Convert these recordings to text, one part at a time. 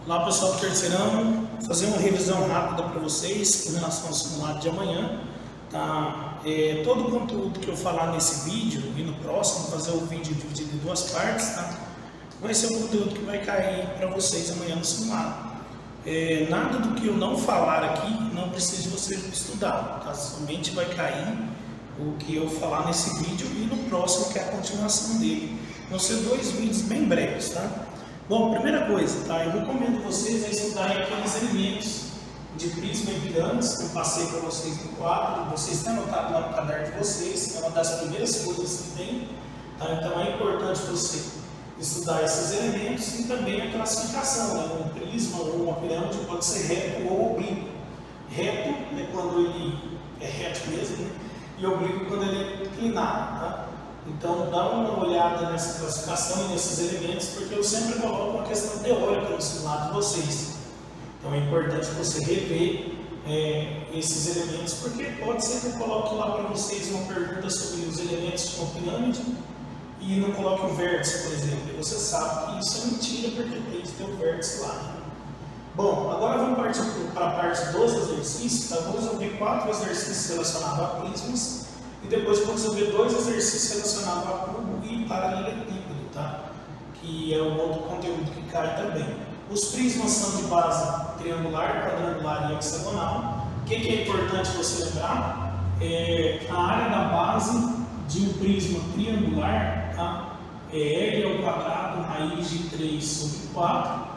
Olá pessoal do terceirão, vou fazer uma revisão rápida para vocês com relação ao simulado de amanhã, tá? Todo o conteúdo que eu falar nesse vídeo e no próximo, vou fazer o vídeo dividido em duas partes, tá? Vai ser um conteúdo que vai cair para vocês amanhã no simulado. Nada do que eu não falar aqui não precisa de você estudar, tá? Somente vai cair o que eu falar nesse vídeo e no próximo, que é a continuação dele. Vão ser dois vídeos bem breves, tá? Bom, primeira coisa, tá? Eu recomendo vocês a estudarem aqueles elementos de prisma e pirâmides que eu passei para vocês no quadro. Vocês têm anotado lá no caderno de vocês, é uma das primeiras coisas que tem, tá? Então é importante você estudar esses elementos e também a classificação, né? Um prisma ou uma pirâmide pode ser reto ou oblíquo. Reto é quando ele é reto mesmo, né? E oblíquo quando ele é inclinado, tá? Então dá uma olhada nessa classificação e nesses elementos, porque eu sempre coloco uma questão teórica no simulado de vocês. Então é importante você rever esses elementos, porque pode ser que eu coloque lá para vocês uma pergunta sobre os elementos de uma pirâmide e não coloque o vértice, por exemplo. E você sabe que isso é mentira, porque tem que ter o vértice lá, né? Bom, agora vamos partir para a parte dos exercícios. Tá? Vamos resolver 4 exercícios relacionados a prismas e depois vamos resolver 2 exercícios relacionados a cubo e paralelepípedo, tá? Que é um outro conteúdo que cai também. Os prismas são de base triangular, quadrangular e hexagonal. O que é importante você lembrar? A área da base de um prisma triangular, tá? É L ao quadrado raiz de 3 sobre 4.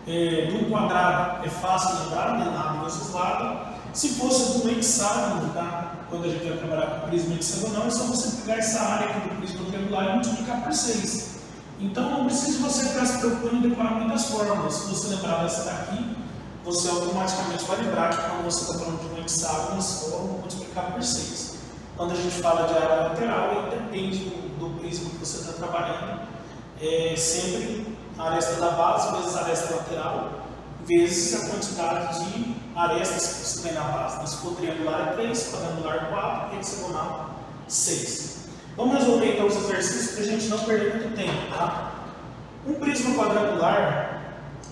Do quadrado é fácil lembrar, né? Nada vezes lado. Se fosse do hexágono, tá? Quando a gente vai trabalhar com o prisma hexagonal, é só você pegar essa área aqui do prisma triangular e multiplicar por 6. Então não precisa você ficar se preocupando em decorar muitas fórmulas. Se você lembrar dessa daqui, você automaticamente vai lembrar que quando você está falando de um hexágono, é só multiplicar por 6. Quando a gente fala de área lateral, depende do prisma que você está trabalhando. Sempre a aresta da base vezes a aresta lateral, vezes a quantidade de arestas que você tem na base. Se for triangular é 3, quadrangular 4, hexagonal 6. Vamos resolver então os exercícios para a gente não perder muito tempo, tá? Um prisma quadrangular,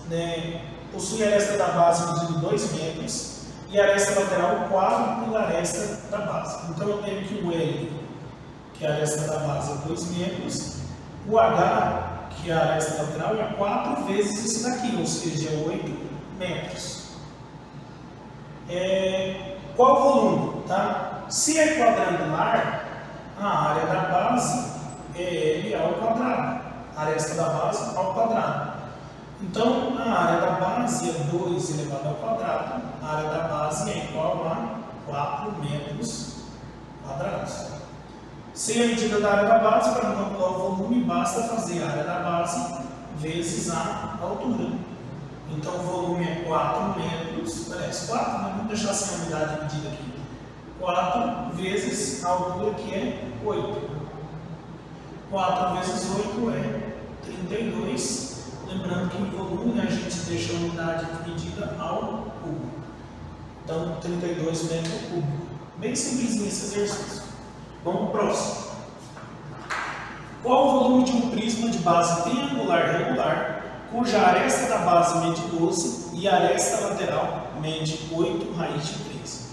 né, possui a aresta da base medindo 2 metros e a aresta lateral 4 pela aresta da base. Então eu tenho que o L, que é a aresta da base, é 2 metros, o H, que é a aresta lateral, é 4 vezes isso daqui, ou seja, é 8 metros. Qual o volume? Tá? Se é quadrangular, a área da base é L ao quadrado, a aresta da base ao quadrado. Então, a área da base é 2 elevado ao quadrado, a área da base é igual a 4 metros quadrados. Sem a medida da área da base, para não calcular o volume, basta fazer a área da base vezes a altura. Então, o volume é 4 metros, parece 4, mas vamos deixar sem a unidade medida aqui. 4 vezes a altura, que é 8. 4 vezes 8 é 32. Lembrando que o volume a gente deixa a unidade medida ao cubo. Então, 32 metros cúbicos. Bem simplesinho esse exercício. Vamos para o próximo. Qual o volume de um prisma de base triangular regular, cuja aresta da base mede 12 e a aresta lateral mede 8 raiz de 3?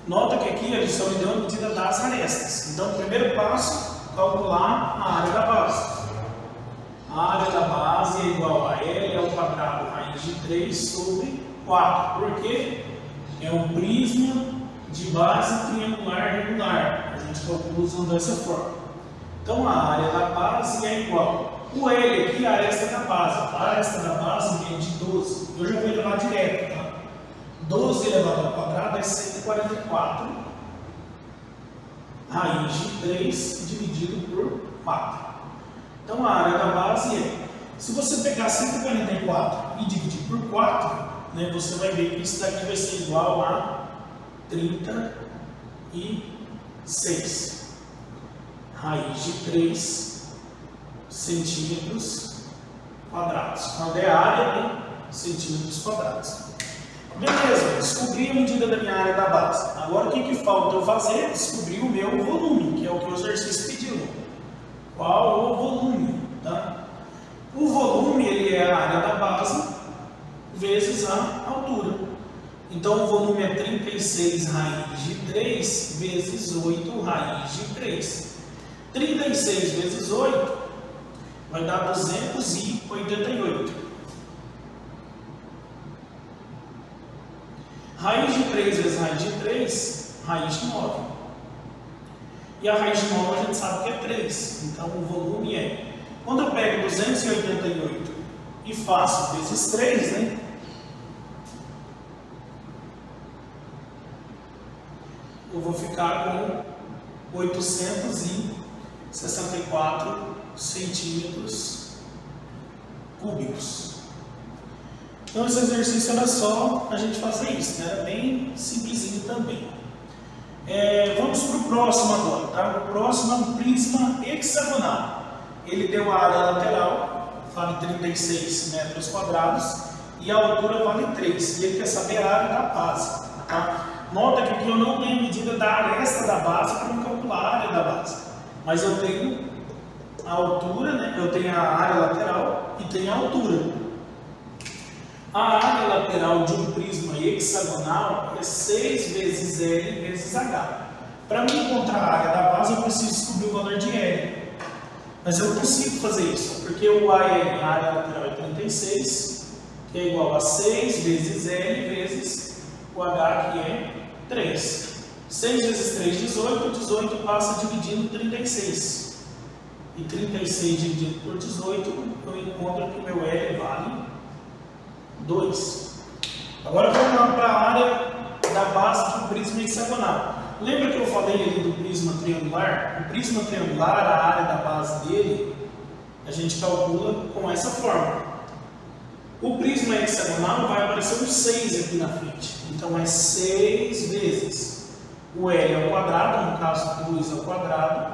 Nota que aqui a gente só me deu a medida das arestas. Então, o primeiro passo, calcular a área da base. A área da base é igual a L ao quadrado raiz de 3 sobre 4. Por quê? É um prisma de base triangular regular. A gente calcula usando essa forma. Então, a área da base é igual. O L aqui é a aresta da base. A aresta da base mede 12. Eu já vou levar direto, tá? 12 elevado ao quadrado é 144 raiz de 3 dividido por 4. Então, a área da base é, se você pegar 144 e dividir por 4, né, você vai ver que isso daqui vai ser igual a 36 raiz de 3 centímetros quadrados. Quando é a área em centímetros quadrados. Beleza, descobri a medida da minha área da base. Agora o que falta eu fazer? Descobrir o meu volume, que é o que o exercício pediu. Qual o volume? Tá? O volume ele é a área da base vezes a altura. Então o volume é 36 raiz de 3 vezes 8 raiz de 3. 36 vezes 8 vai dar 288. Raiz de 3 vezes raiz de 3, raiz de 9. E a raiz de 9 a gente sabe que é 3. Então o volume é... Quando eu pego 288 e faço vezes 3, né? Eu vou ficar com 864 centímetros cúbicos. Então esse exercício era só a gente fazer isso, né? Era bem simplesinho também. Vamos para o próximo agora, tá? O próximo é um prisma hexagonal. Ele deu a área lateral, vale 36 metros quadrados, e a altura vale 3. E ele quer saber a área da base, tá? Nota que aqui eu não tenho a medida da aresta da base para não calcular a área da base. Mas eu tenho a altura, né? Eu tenho a área lateral e tenho a altura. A área lateral de um prisma hexagonal é 6 vezes L vezes H. Para mim encontrar a área da base, eu preciso descobrir o valor de L. Mas eu consigo fazer isso, porque o AL, a área lateral, é 36, que é igual a 6 vezes L vezes o H, que é 3. 6 vezes 3, 18. 18 passa dividindo 36. E 36 dividido por 18, eu encontro que o meu L vale 2. Agora vamos lá para a área da base do prisma hexagonal. Lembra que eu falei ali do prisma triangular? O prisma triangular, a área da base dele, a gente calcula com essa forma. O prisma hexagonal vai aparecer um 6 aqui na frente. Então é 6 vezes o L ao quadrado, no caso 2 ao quadrado,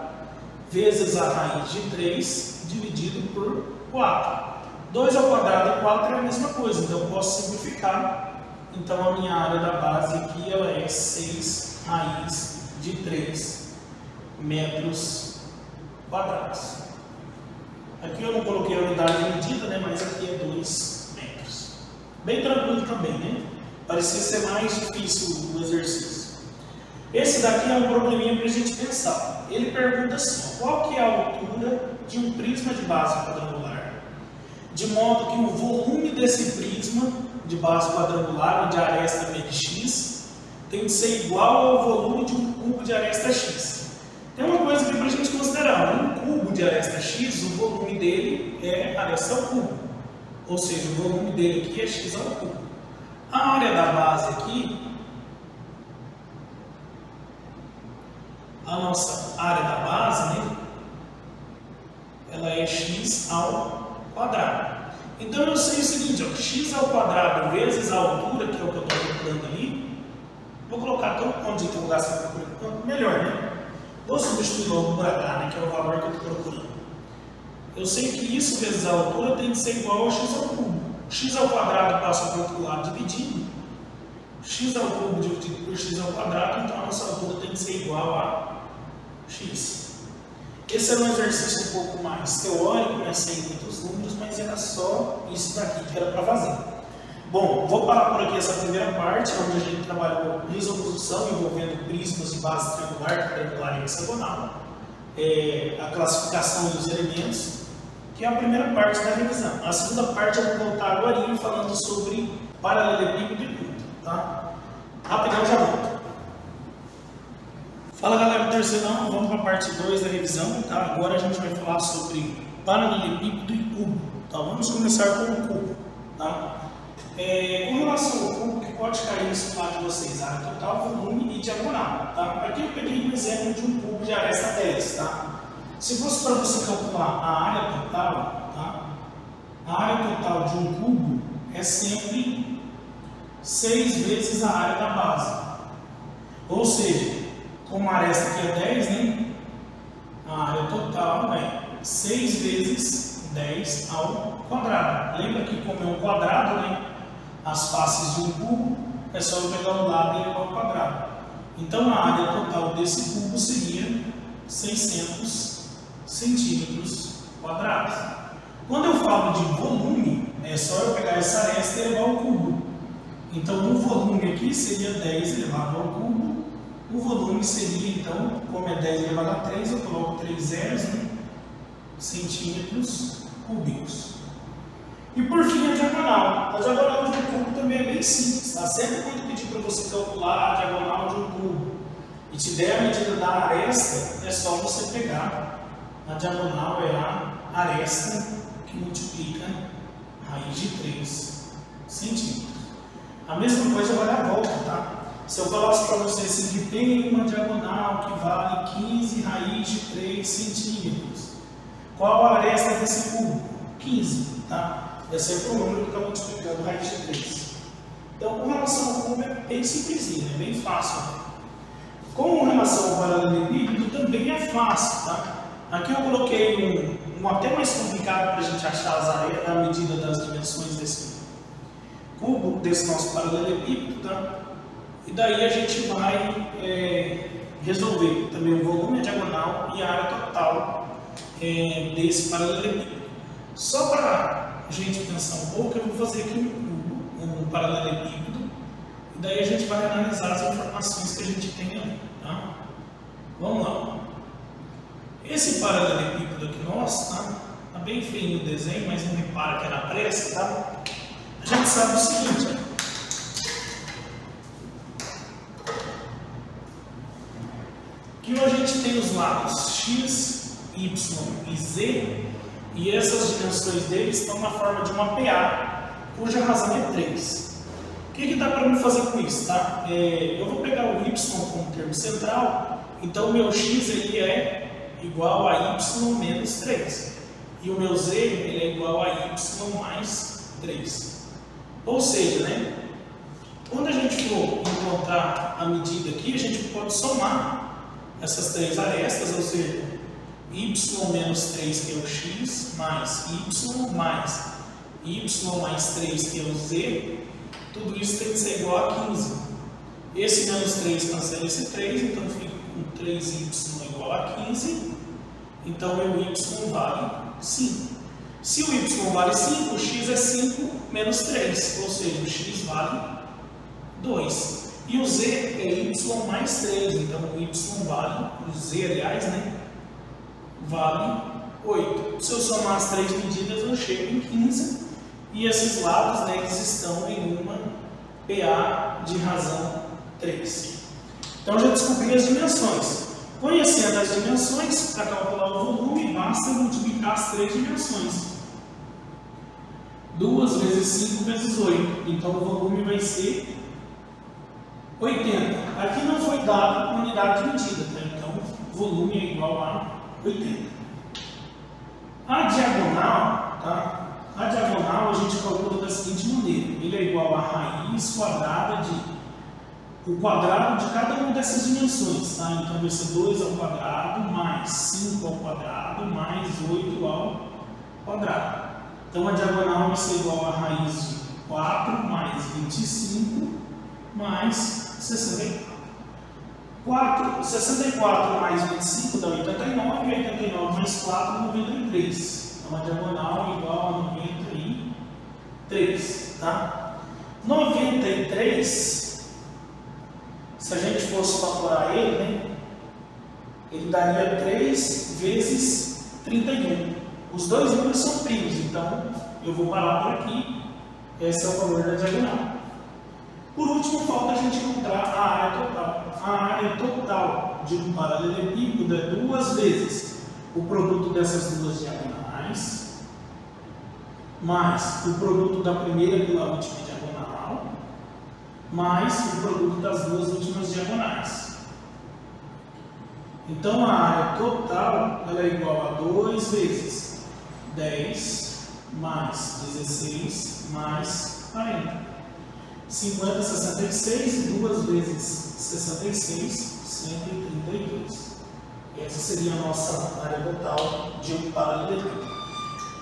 vezes a raiz de 3 dividido por 4. 2 ao quadrado e 4 é a mesma coisa, então eu posso simplificar. Então a minha área da base aqui ela é 6 raiz de 3 metros quadrados. Aqui eu não coloquei a unidade de medida, né, mas aqui é 2 metros. Bem tranquilo também, né? Parecia ser mais difícil o exercício. Esse daqui é um probleminha para a gente pensar. Ele pergunta assim, qual que é a altura de um prisma de base quadrangular? De modo que o volume desse prisma de base quadrangular, onde a aresta é x, tem que ser igual ao volume de um cubo de aresta x. Tem uma coisa aqui para a gente considerar. Um cubo de aresta x, o volume dele é aresta ao cubo. Ou seja, o volume dele aqui é x ao cubo. A área da base aqui, a nossa área da base, né, ela é x ao quadrado. Então eu sei o seguinte, ó, x ao quadrado vezes a altura, que é o que eu estou procurando ali, vou colocar todo ponto de interrogação melhor, né? Vou substituir logo por h, né, que é o valor que eu estou procurando. Eu sei que isso vezes a altura tem que ser igual a x ao cubo. X ao quadrado passa para o outro lado dividindo. X ao cubo dividido por x ao quadrado, então a nossa altura tem que ser igual a x. Esse era um exercício um pouco mais teórico, né, sem muitos números, mas era só isso daqui que era para fazer. Bom, vou parar por aqui essa primeira parte, onde a gente trabalhou isoposição envolvendo prismas de base triangular, quadrangular e hexagonal, a classificação dos elementos, que é a primeira parte da revisão. A segunda parte eu vou voltar agora falando sobre paralelepípedo e tudo, tá? Rapidão, já volto. Fala galera do terceirão, vamos para a parte 2 da revisão, tá? Agora a gente vai falar sobre paralelepípedo e cubo, tá? Vamos começar com o cubo, tá? Com relação ao cubo, que pode cair no simulado de vocês, área total, volume e diagonal, tá? Aqui eu peguei um exemplo de um cubo de aresta 10, tá? Se fosse para você calcular a área total, tá? A área total de um cubo é sempre 6 vezes a área da base. Ou seja, como a aresta aqui é 10, né? A área total é 6 vezes 10 ao quadrado. Lembra que como é um quadrado, né? As faces de um cubo, é só eu pegar um lado e igual ao quadrado. Então a área total desse cubo seria 600 centímetros quadrados. Quando eu falo de volume, é só eu pegar essa aresta elevado ao cubo. Então, o volume aqui seria 10 elevado ao cubo. O volume seria, então, como é 10 elevado a 3, eu coloco 3 zeros, né? Centímetros cúbicos. E por fim, a diagonal. A diagonal de um cubo também é bem simples, tá? Sempre quando pedir para você calcular a diagonal de um cubo e te der a medida da aresta, é só você pegar a diagonal, é a aresta que multiplica a raiz de 3 centímetros. A mesma coisa vale a volta, tá? Se eu falasse para você assim, que tem uma diagonal que vale 15 raiz de 3 centímetros, qual a aresta desse cubo? 15, tá? É sempre o número que está multiplicando raiz de 3. Então, com relação ao cubo é bem simplesinho, é bem fácil. Com relação ao paralelepípedo também é fácil, tá? Aqui eu coloquei um até mais complicado para a gente achar a medida das dimensões desse cubo, desse nosso paralelepípedo, tá? E daí a gente vai resolver também o volume, a diagonal e a área total desse paralelepípedo. Só para a gente pensar um pouco, eu vou fazer aqui um paralelepípedo e daí a gente vai analisar as informações que a gente tem ali, tá? Vamos lá. Esse paralelepípedo aqui nosso, tá bem feio o desenho, mas não repara que é na pressa, tá? A gente sabe o seguinte, ó. Que a gente tem os lados x, y e z, e essas dimensões deles estão na forma de uma PA, cuja razão é 3. O que dá para me fazer com isso, tá? Eu vou pegar o y como termo central, então o meu x ele é igual a y menos 3. E o meu z ele é igual a y mais 3. Ou seja, né, quando a gente for encontrar a medida aqui, a gente pode somar essas três arestas, ou seja, y menos 3 que é o x, mais y mais 3 que é o z, tudo isso tem que ser igual a 15. Esse menos 3 cancela esse 3, então fica com 3y igual a 15, então meu y vale 5. Se o y vale 5, o x é 5 menos 3, ou seja, o x vale 2. E o z é y mais 3, então o y vale, o z aliás, né, vale 8. Se eu somar as três medidas, eu chego em 15, e esses lados, né, eles estão em uma PA de razão 3. Então eu já descobri as dimensões. Conhecendo as dimensões, para calcular o volume, basta multiplicar as três dimensões. 2 vezes 5 vezes 8. Então o volume vai ser 80. Aqui não foi dado unidade de medida, tá? Então o volume é igual a 80. A diagonal, tá? A diagonal a gente calcula da seguinte maneira: ele é igual a raiz quadrada o quadrado de cada uma dessas dimensões, tá? Então vai ser 2 ao quadrado mais 5 ao quadrado mais 8 ao quadrado. Então a diagonal vai ser igual a raiz de 4 mais 25 mais 64. 64 mais 25 dá 89, e 89 mais 4 93. Então a diagonal é igual a 93, tá? 93, se a gente fosse fatorar ele, né, ele daria 3 vezes 31. Os dois números são primos, então eu vou parar por aqui. Esse é o valor da diagonal. Por último, falta a gente encontrar a área total. A área total de um paralelepípedo é 2 vezes o produto dessas duas diagonais, mais o produto da primeira pela última diagonal, mais o produto das duas últimas diagonais. Então a área total ela é igual a 2 vezes 10 mais 16 mais 40. 50, 66, e 2 vezes 66, 132. Essa seria a nossa área total de um paralelepípedo.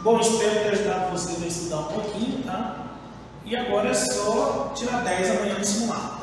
Bom, espero ter ajudado vocês a estudar um pouquinho, tá? E agora é só tirar 10 amanhã no simulado.